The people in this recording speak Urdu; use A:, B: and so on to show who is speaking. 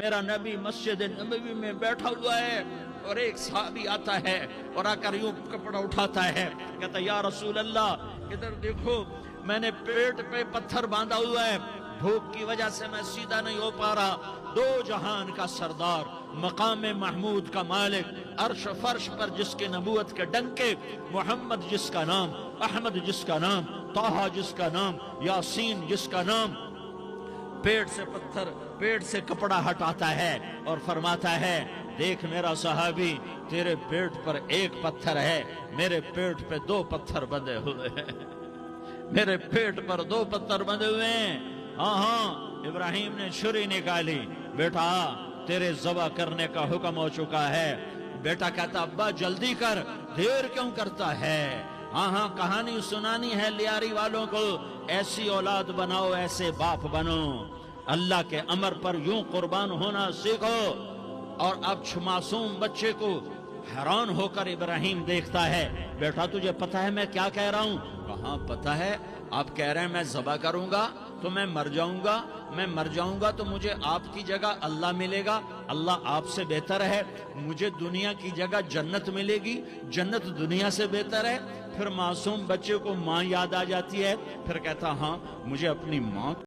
A: میرا نبی مسجد نبوی میں بیٹھا ہوا ہے اور ایک صحابی آتا ہے اور آ کر یوں کپڑا اٹھاتا ہے، کہتا ہے یا رسول اللہ ادھر دیکھو، میں نے پیٹ پہ پتھر باندھا ہوا ہے، بھوک کی وجہ سے میں سیدھا نہیں ہو پا رہا۔ دو جہان کا سردار، مقام محمود کا مالک، عرش فرش پر جس کے نبوت کے ڈنکے، محمد جس کا نام، احمد جس کا نام، طٰہٰ جس کا نام، یاسین جس کا نام، پیٹ سے پتھر، پیٹ سے کپڑا ہٹاتا ہے اور فرماتا ہے دیکھ میرا صحابی، تیرے پیٹ پر ایک پتھر ہے، میرے پیٹ پہ دو پتھر بندھے ہوئے ہیں، میرے پیٹ پر دو پتھر بندھے ہوئے ہیں۔ ہاں ہاں، ابراہیم نے چھری نکالی، بیٹا تیرے ذبح کرنے کا حکم ہو چکا ہے۔ بیٹا کہتا ابا جلدی کر، دیر کیوں کرتا ہے؟ ہاں ہاں، کہانی سنانی ہے لیاری والوں کو، ایسی اولاد بناؤ، ایسے باپ بنو، اللہ کے امر پر یوں قربان ہونا سیکھو۔ اور اب معصوم بچے کو حیران ہو کر ابراہیم دیکھتا ہے، بیٹا تجھے پتا ہے میں کیا کہہ رہا ہوں؟ کہاں پتا ہے، آپ کہہ رہے ہیں میں ذبح کروں گا تو میں مر جاؤں گا، میں مر جاؤں گا تو مجھے آپ کی جگہ اللہ ملے گا، اللہ آپ سے بہتر ہے، مجھے دنیا کی جگہ جنت ملے گی، جنت دنیا سے بہتر ہے۔ پھر معصوم بچے کو ماں یاد آ جاتی ہے، پھر کہتا ہاں مجھے اپنی ماں